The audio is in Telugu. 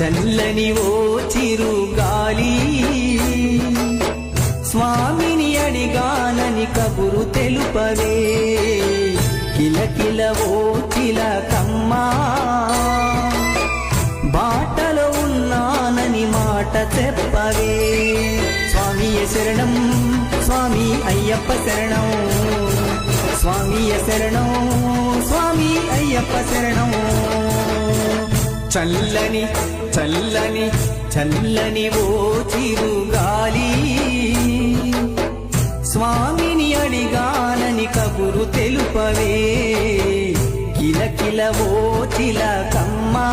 చల్లని ఓ చిరుగాలి స్వామిని అడిగానని కబురు తెలుపవే కిలకిల ఓ చిలకమ్మా బాటలో ఉన్నానని మాట చెప్పవే స్వామియ శరణం స్వామి అయ్యప్ప శరణం స్వామియ శరణం స్వామి అయ్యప్ప శరణం చల్లని చల్లని చల్లని ఓ చిరుగాలి స్వామిని అడిగానని కబురు తెలుపవే కిలకిల ఓ చిలకమ్మా